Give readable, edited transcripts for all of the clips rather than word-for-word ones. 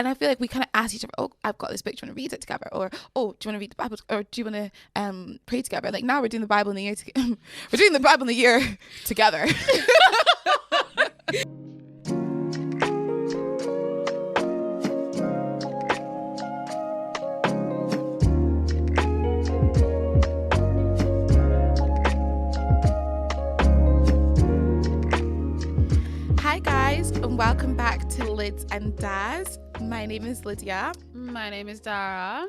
And I feel like we kind of ask each other, oh, I've got this book, do you want to read it together? Or, oh, do you want to read the Bible? Or do you want to pray together? Like now we're doing the Bible in the year we're doing the Bible in the year together. Hi guys, and welcome back to Lids and Daz. My name is Lydia. My name is Dara.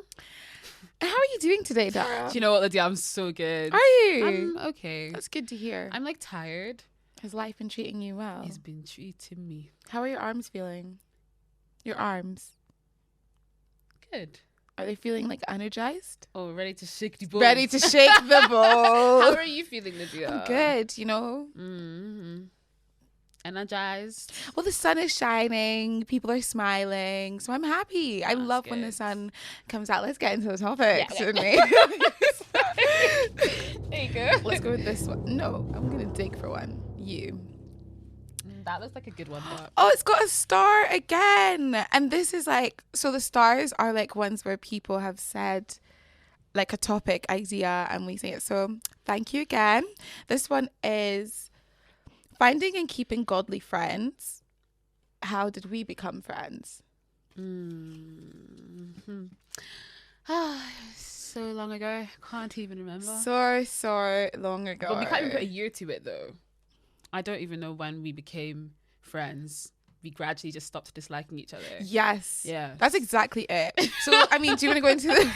How are you doing today, Dara? Do you know what, Lydia? I'm so good. Are you? I'm okay. That's good to hear. I'm like tired. Has life been treating you well? It's been treating me. How are your arms feeling? Your arms. Good. Are they feeling like energized? Oh, ready to shake the ball. Ready to shake the ball. How are you feeling, Lydia? I'm good, you know. Mm-hmm. Energized. Well, the sun is shining. People are smiling. So I'm happy. I love when the sun comes out. Let's get into the topics, shouldn't we? There you go. Let's go with this one. No, I'm going to dig for one. You. That looks like a good one. But... Oh, it's got a star again. And this is like, so the stars are like ones where people have said like a topic idea and we say it. So thank you again. This one is finding and keeping godly friends. How did we become friends? Mm-hmm. So long ago. Can't even remember. So long ago. But we can't even put a year to it though. I don't even know when we became friends. We gradually just stopped disliking each other. Yes. Yeah. That's exactly it. So, I mean, do you want to go into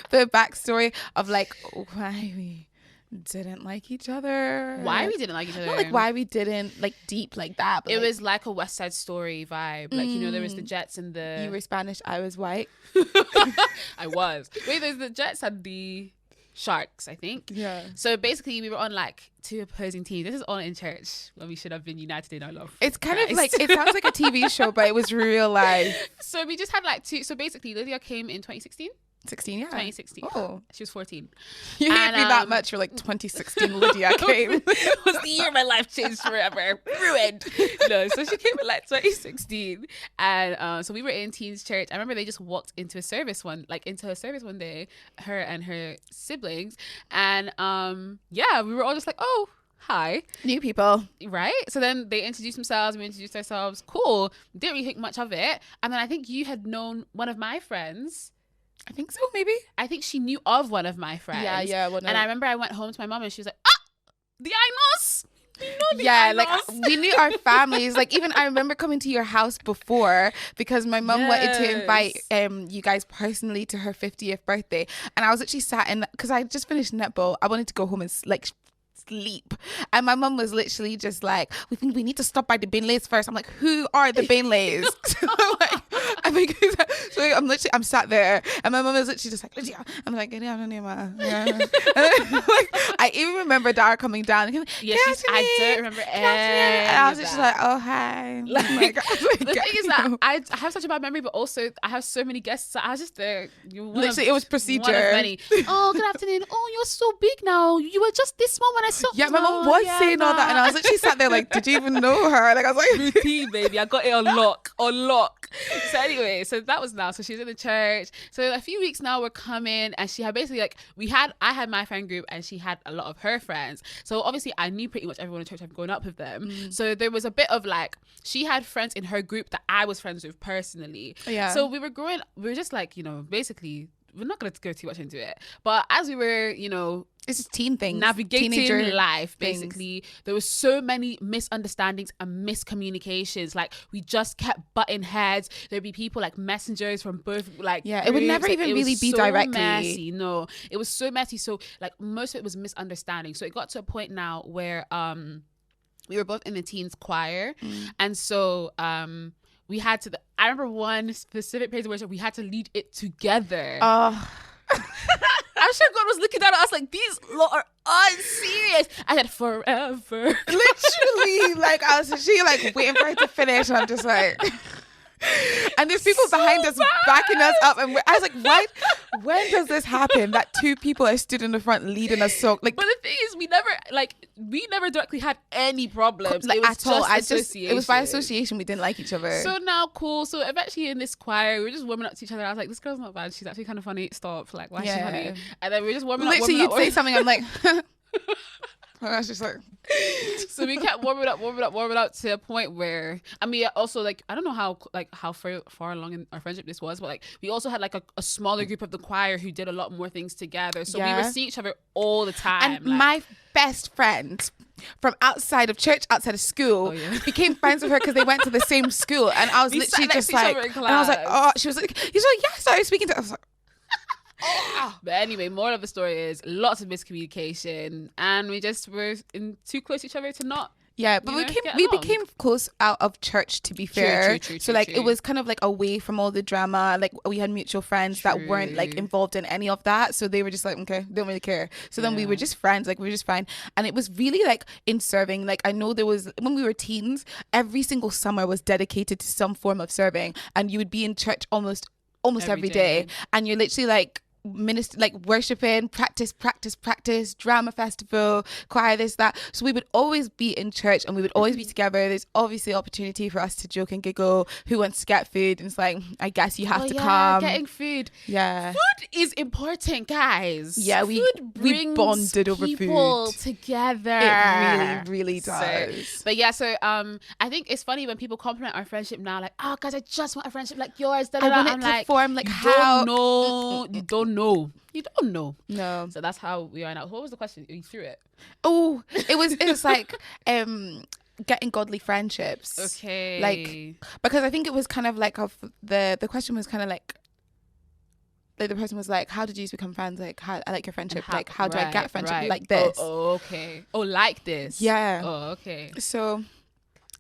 the backstory of like why we didn't like each other? Why we didn't like each other? Not like why we didn't like deep like that. But it like, was like a West Side Story vibe. Like, you know, there was the Jets and the... You were Spanish, I was white. I was. Wait, there's the Jets and the Sharks, I think. Yeah. So basically we were on like two opposing teams. This is all in church when we should have been united in our love. It's kind of like, it sounds like a TV show, but it was real life. So we just had like two. So basically Lydia came in 2016. 16, yeah. 2016. Oh. She was 14. You hate me that much. You're like, 2016 Lydia came. It was the year my life changed forever. Ruined. No, so she came in like 2016. And so we were in teens church. I remember they just walked into a service one day, her and her siblings. And yeah, we were all just like, oh, hi. New people. Right? So then they introduced themselves. We introduced ourselves. Cool. Didn't really think much of it. And then I think you had known one of my friends. I think so, maybe. I think she knew of one of my friends. Yeah. Well, and I remember I went home to my mom and she was like, the Ainos. You know the yeah, Ainos. like we knew our families. Like even I remember coming to your house before because my mum wanted to invite you guys personally to her 50th birthday. And I was actually sat in, because I just finished netball. I wanted to go home and like sleep, and my mum was literally just like, we think we need to stop by the Binlays first. I'm like, who are the Binlays? I'm sat there and my mum is literally just like, Lydia. I'm like, yeah. Like, I even remember Dara coming down and I don't remember any and I was just like, oh hi. Like, the thing is that I have such a bad memory, but also I have so many guests, so I was just there. Literally, it was procedure. One of many. Oh, good afternoon. Oh, you're so big now. You were just this small when I saw. Yeah, my mum was saying all that, and I was literally sat there like, did you even know her? Like I was like, routine, baby. I got it on lock. So anyway, so that was now. So she's in the church. So a few weeks now we're coming, and she had basically like I had my friend group, and she had a lot of her friends. So obviously I knew pretty much everyone in church. I've grown up with them. So there was a bit of like, she had friends in her group that I was friends with personally. Yeah. So we were just like, you know, basically we're not going to go too much into it, but as we were, you know, it's just teen things, navigating teenager life basically things. There were so many misunderstandings and miscommunications. Like we just kept butting heads. There'd be people like messengers from both like groups. It would never like, even really be so directly messy. No, it was so messy. So like most of it was misunderstanding. So it got to a point now where we were both in the teens choir, and so we had to. I remember one specific praise and worship. We had to lead it together. I'm sure God was looking at us like, these lot are unserious. I said, forever. Literally, like I was, she like waiting for her to finish, and I'm just like, And there's people behind us backing us up, and I was like, "What? When does this happen? That two people are stood in the front leading us?" So like, but the thing is, we never directly had any problems, like, it was at all. association. It was by association. We didn't like each other. So now, cool. So eventually, in this choir, we were just warming up to each other. I was like, "This girl's not bad. She's actually kind of funny. Stop. Like, why is she funny?" And then we were just warming up. Literally, you'd say something, I'm like. I was just like, so we kept warming up to a point where, I mean, also, like, I don't know how far along in our friendship this was, but like we also had like a smaller group of the choir who did a lot more things together. So we were seeing each other all the time. And my best friend from outside of church, outside of school, became friends with her because they went to the same school. And I was literally just like, and I was like, oh, she was like, he's like, yeah, sorry, speaking to. I was like. But anyway, moral of the story is lots of miscommunication, and we just were too close to each other to not. Yeah, but we became close out of church, to be fair. So like it was kind of like away from all the drama. Like we had mutual friends that weren't like involved in any of that, so they were just like, okay, don't really care. So then we were just friends, like we were just fine. And it was really like in serving. Like I know there was, when we were teens, every single summer was dedicated to some form of serving, and you would be in church almost every day, and you're literally like minister, like worshiping, practice, drama festival, choir, this, that. So we would always be in church and we would always be together. There's obviously opportunity for us to joke and giggle. Who wants to get food? And it's like, I guess you have to come. Getting food. Yeah. Food is important, guys. Yeah, we bonded over people food together. It really does. So I think it's funny when people compliment our friendship now, like, oh guys, I just want a friendship like yours. I want it to form like how. You don't know. No. So that's how we are now. What was the question? You threw it. Oh, it was like getting godly friendships. Okay. Like, because I think it was kind of like the question was kind of like the person was like, how did you become friends? Like, how I like your friendship. Like, how do I get friendship like this? Oh, okay. Oh, like this. Yeah. Oh, okay. So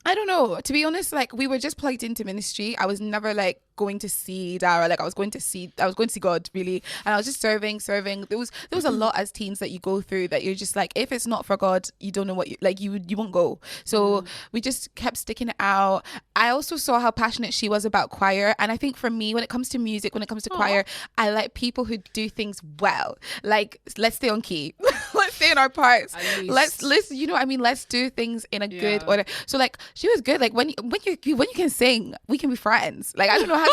I don't know. To be honest, like we were just plugged into ministry. I was never like going to see Dara. Like I was going to see God, really. And I was just serving. There was a lot as teens that you go through that you're just like, if it's not for God, you don't know what you won't go. So we just kept sticking it out. I also saw how passionate she was about choir. And I think for me, when it comes to music, when it comes to choir, I like people who do things well. Like, let's stay on key. Let's stay in our parts. Let's you know what I mean? Let's do things in a good order. So like she was good. Like when you can sing, we can be friends. Like I don't know how to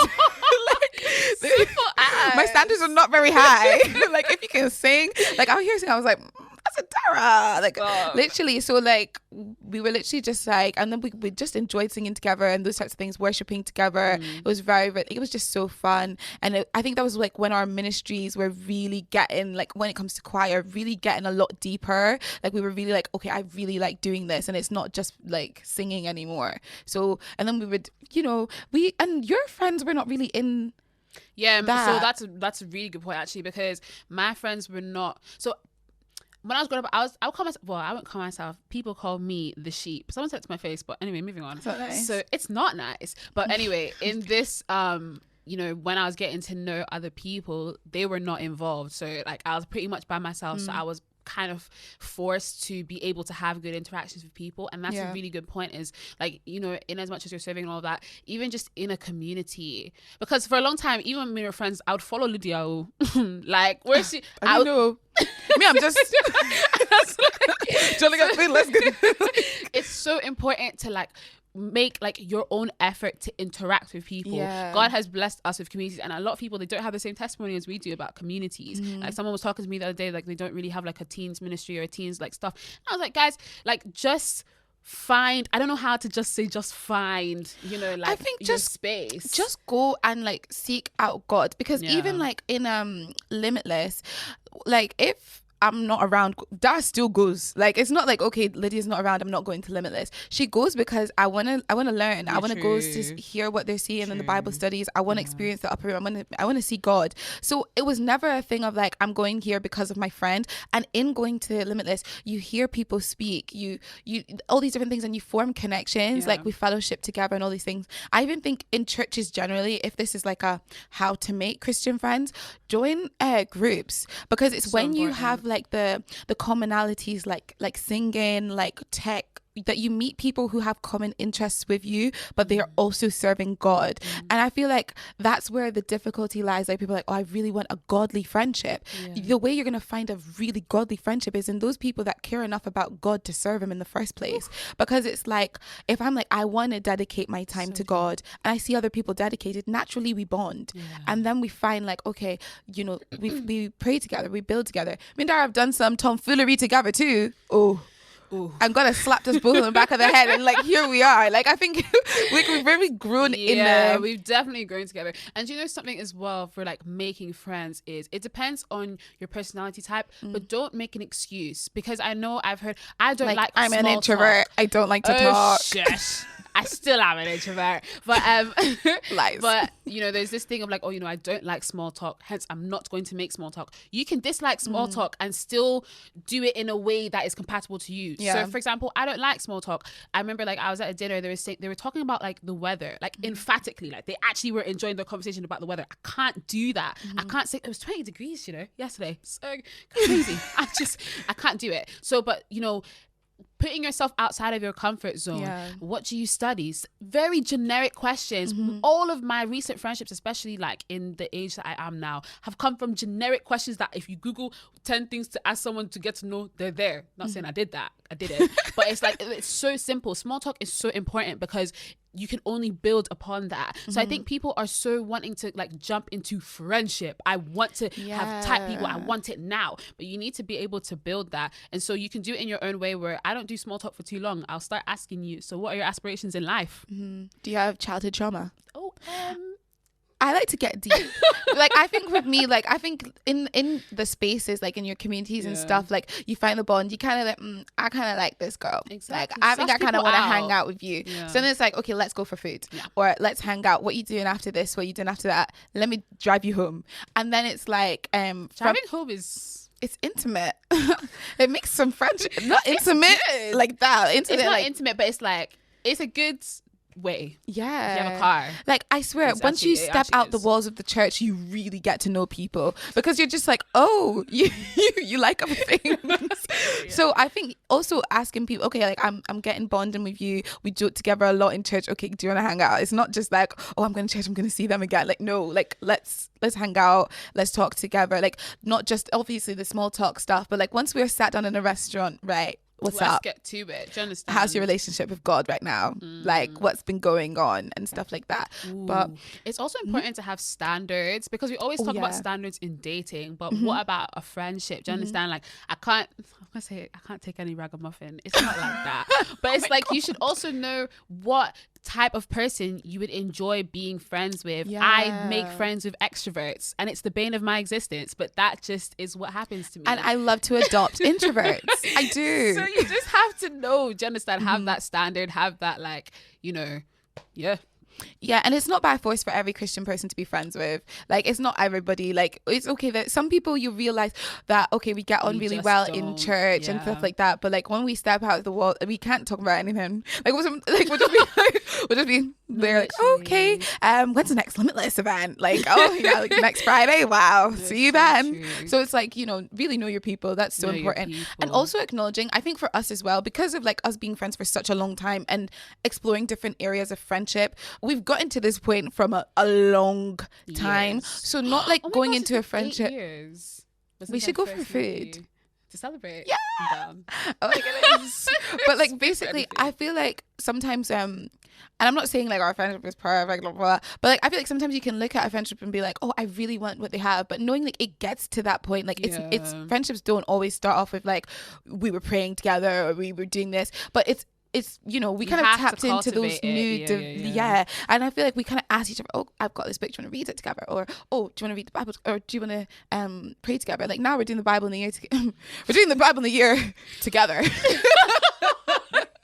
my standards are not very high. Like if you can sing, like I was here singing, I was like, that's a Dara. Like literally. So like we were literally just like, and then we just enjoyed singing together and those types of things, worshiping together. It was it was just so fun. And I think that was like when our ministries were really getting, like when it comes to choir, really getting a lot deeper. Like we were really like, okay, I really like doing this, and it's not just like singing anymore. So and then we would, and your friends were not really in. Yeah, so that's a really good point actually, because my friends were not. So when I was growing up, I would call myself, well, I wouldn't call myself, people call me the sheep. Someone said it to my face, but anyway, moving on. Nice. So it's not nice. But anyway, in this, when I was getting to know other people, they were not involved. So like I was pretty much by myself. So I was kind of forced to be able to have good interactions with people. And that's a really good point, is like, in as much as you're serving and all that, even just in a community, because for a long time, even when we were friends, I would follow Lydia. Like, where's she? I don't know. Me, I'm just let's go. It's so important to like make like your own effort to interact with people. God has blessed us with communities, and a lot of people, they don't have the same testimony as we do about communities. Like someone was talking to me the other day, like they don't really have like a teens ministry or a teens like stuff. And I was like, guys, like just find, I don't know how to just say, just find, like I think just space, just go and like seek out God, because even like in Limitless, like if I'm not around, Dara still goes. Like it's not like, okay, Lydia's not around, I'm not going to Limitless. She goes because I wanna learn. I wanna go to hear what they're seeing in the Bible studies. I wanna experience the upper room. I wanna see God. So it was never a thing of like, I'm going here because of my friend. And in going to Limitless, you hear people speak, you all these different things, and you form connections. Like we fellowship together and all these things. I even think in churches generally, if this is like a how to make Christian friends, join groups, because it's so when important. You have like the commonalities, like singing, like tech, that you meet people who have common interests with you, but they are also serving God. And I feel like that's where the difficulty lies. Like people are like, oh, I really want a godly friendship. The way you're going to find a really godly friendship is in those people that care enough about God to serve him in the first place. Because it's like, if I'm like, I want to dedicate my time to God, and I see other people dedicated, naturally we bond. And then we find like, okay, you know, we pray together, we build together. Me and Dara have done some tomfoolery together too. Oh, I'm gonna slap this bull in the back of the head, and like here we are. Like I think we've really grown in there. We've definitely grown together. And you know something as well for like making friends is it depends on your personality type, but don't make an excuse, because I know I've heard I don't like I'm an small introvert. talk. I don't like to talk. Shush. I still am an introvert, but Lies. But you know, there's this thing of like, oh, you know, I don't like small talk, hence I'm not going to make small talk. You can dislike small talk and still do it in a way that is compatible to you. So, for example, I don't like small talk. I remember like I was at a dinner, they were talking about like the weather, like emphatically, like they actually were enjoying the conversation about the weather. I can't do that. I can't say it was 20 degrees, you know, yesterday. So crazy. I can't do it. So, but you know, putting yourself outside of your comfort zone. What do you study? Very generic questions. All of my recent friendships, especially like in the age that I am now, have come from generic questions that if you Google 10 things to ask someone to get to know, they're there. Not saying I did that. I didn't. But it's like, it's so simple. Small talk is so important because you can only build upon that. So I think people are so wanting to like jump into friendship. I want to have type people. I want it now. But you need to be able to build that. And so you can do it in your own way where I don't do small talk for too long. I'll start asking you, so what are your aspirations in life? Do you have childhood trauma? Oh, I like to get deep. Like I think with me, like I think in the spaces, like in your communities and stuff, like you find the bond. You kind of like, I kind of like this girl. Exactly. Like I think I kind of want to hang out with you. Yeah. So then it's like, okay, let's go for food, or let's hang out. What you doing after this? What you doing after that? Let me drive you home. And then it's like, driving home is. It's intimate. It makes some friendship. Not intimate like that. Intimate, it's not like, intimate, but it's like it's a good way. Yeah. If you have a car. Like I swear, once you step out the walls of the church, you really get to know people, because you're just like, oh, you like other things. So I think also asking people, okay, like I'm getting bonding with you. We do it together a lot in church. Okay, do you want to hang out? It's not just like, oh, I'm going to church, I'm going to see them again. Like no, like let's hang out, let's talk together. Like not just obviously the small talk stuff, but like once we're sat down in a restaurant, right? Let's get to it. Do you understand? How's your relationship with God right now? Like what's been going on and stuff like that. But it's also important to have standards, because we always talk about standards in dating, but what about a friendship? Do you understand? Like I can't take any ragamuffin. It's not like that. But it's like you should also know what type of person you would enjoy being friends with. I make friends with extroverts and it's the bane of my existence, but that just is what happens to me. And I love to adopt introverts. I do. So you just have to know, do you understand? Have that standard, have that like, you know, Yeah, and it's not by force for every Christian person to be friends with. Like, it's not everybody. Like, it's okay that some people you realize that, okay, we get on really well in church and stuff like that. But, like, when we step out of the wall, we can't talk about anything. Like, we'll just be there, like, okay, when's the next Limitless event? Like, oh, yeah, like next Friday. Wow, see you then. So it's like, you know, really know your people. That's so important. And also acknowledging, I think for us as well, because of like us being friends for such a long time and exploring different areas of friendship, we've gotten to this point from a long time. So not like going into a friendship. We should go for food to celebrate. Yeah. Oh my goodness. But like basically, I feel like sometimes and I'm not saying like our friendship is perfect, blah, blah, blah, but like I feel like sometimes you can look at a friendship and be like, oh, I really want what they have, but knowing like it gets to that point, like it's friendships don't always start off with like we were praying together or we were doing this, but it's you know, we kind of tapped into those new and I feel like we kind of asked each other, oh, I've got this book, do you want to read it together? Or oh, do you want to read the Bible, or do you want to pray together? Like now we're doing the Bible in the year we're doing the Bible in the year together.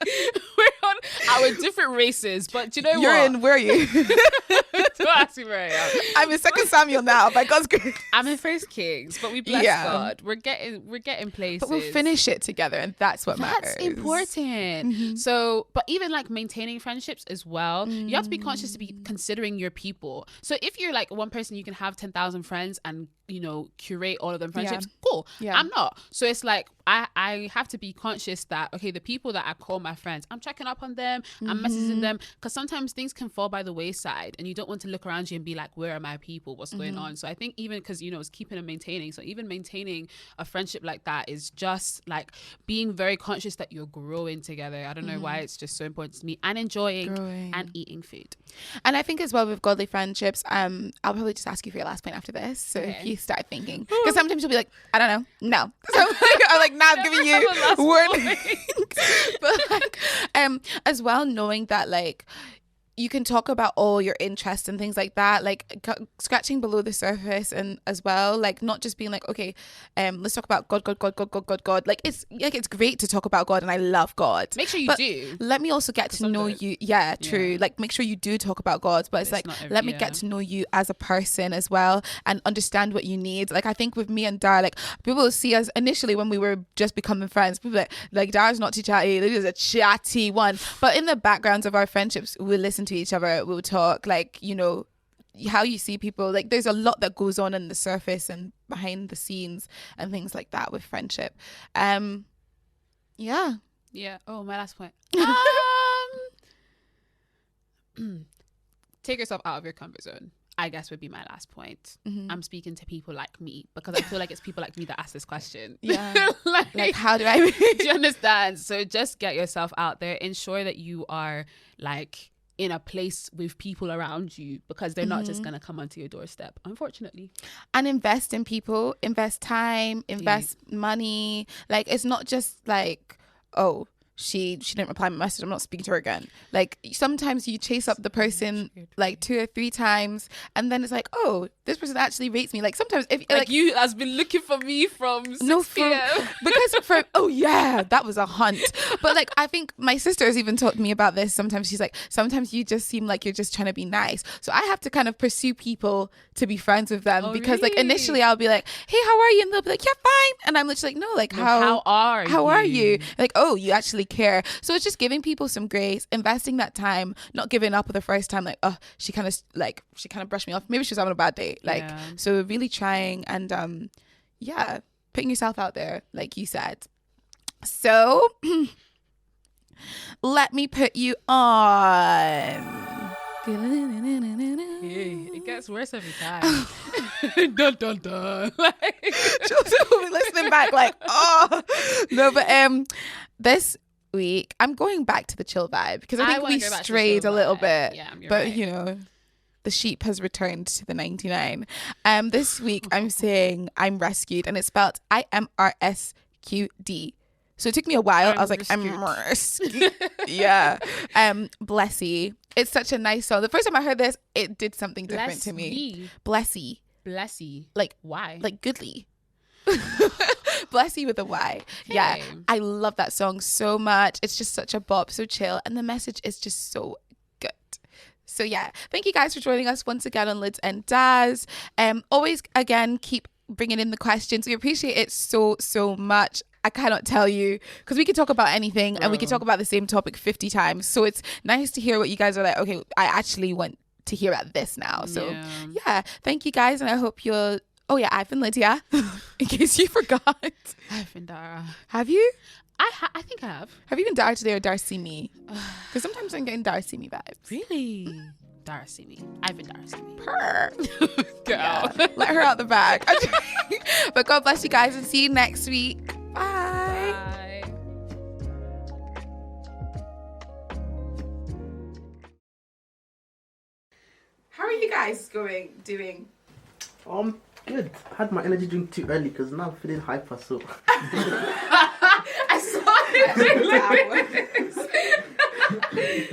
We're on our different races, but do you know You're what? in, where are you? To ask me where I am. I'm in 2 Samuel now, by God's grace. I'm in 1 Kings, but we bless God. We're getting places. But we'll finish it together, and that's what matters. That's important. So, but even like maintaining friendships as well, you have to be conscious to be considering your people. So if you're like one person, you can have 10,000 friends and, you know, curate all of them friendships. Cool. I'm not. So it's like I have to be conscious that, okay, the people that I call my friends, I'm checking up on them, I'm messaging them, because sometimes things can fall by the wayside and you don't want to look around you and be like, where are my people? What's going on? So I think even because, you know, it's keeping and maintaining. So even maintaining a friendship like that is just like being very conscious that you're growing together. I don't know why it's just so important to me, and enjoying and eating food. And I think as well with godly friendships, I'll probably just ask you for your last point after this. So if you start thinking, because sometimes you'll be like, I don't know, no. So I'm like, now I'm giving you warning. But like, as well, knowing that like you can talk about all your interests and things like that, like scratching below the surface, and as well, like not just being like, okay, let's talk about God. Like it's great to talk about God, and I love God. Make sure you do. Let me also get to know you. Yeah, true. Like make sure you do talk about God, but it's like let me get to know you as a person as well, and understand what you need. Like I think with me and Dara, like people will see us initially when we were just becoming friends, people like Dara's not too chatty, this is a chatty one, but in the backgrounds of our friendships, we listen to each other, we'll talk, like, you know, how you see people, like there's a lot that goes on in the surface and behind the scenes and things like that with friendship. Yeah. Oh, my last point. Take yourself out of your comfort zone, I guess, would be my last point. I'm speaking to people like me, because I feel like it's people like me that ask this question. like how do I do you understand? So just get yourself out there, ensure that you are like in a place with people around you, because they're not just gonna come onto your doorstep, unfortunately. And invest in people, invest time, invest money. Like it's not just like, oh, she didn't reply my message, I'm not speaking to her again. Like sometimes you chase up the person like 2 or 3 times, and then it's like, oh, this person actually rates me. Like sometimes if like you has been looking for me from 6 p.m. because for that was a hunt. But like I think my sister has even taught me about this. Sometimes she's like, sometimes you just seem like you're just trying to be nice, so I have to kind of pursue people to be friends with them, because like initially I'll be like, hey, how are you? And they'll be like, yeah, fine. And I'm literally like, no, like how are you? Like, oh, you actually care. So it's just giving people some grace, investing that time, not giving up the first time, like, oh, she kind of brushed me off, maybe she was having a bad day, like so really trying and putting yourself out there, like you said. So let me put you on. It gets worse every time. Dun dun dun. Like Joseph will be listening back like, oh no, but this week I'm going back to the chill vibe, because I think we strayed a little bit. But right. You know, the sheep has returned to the 99. This week I'm saying I'm rescued, and it's spelled IMRSQD. So it took me a while. I was like, I'm rescued. Yeah. Blessy. It's such a nice song. The first time I heard this, it did something different to me. Blessy. Like why? Like goodly. Blessy with a Y. Okay. Yeah. I love that song so much. It's just such a bop, so chill, and the message is just so good. So yeah, thank you guys for joining us once again on Lids and Daz. Always again keep bringing in the questions. We appreciate it so much. I cannot tell you, because we could talk about anything and we could talk about the same topic 50 times. So it's nice to hear what you guys are like, okay, I actually want to hear about this now. So yeah, thank you guys, and I hope you'll... Oh yeah, I've been Lydia, in case you forgot. I've been Dara. Have you? I think I have. Have you been Dara today or Darcy me? Because sometimes I'm getting Darcy me vibes. Really? Darcy me. I've been Darcy me. Purr. Girl. Yeah. Let her out the bag. But God bless you guys, and see you next week. Bye. Bye. How are you guys doing? Good. I had my energy drink too early because now I'm feeling hyper, so. I saw it.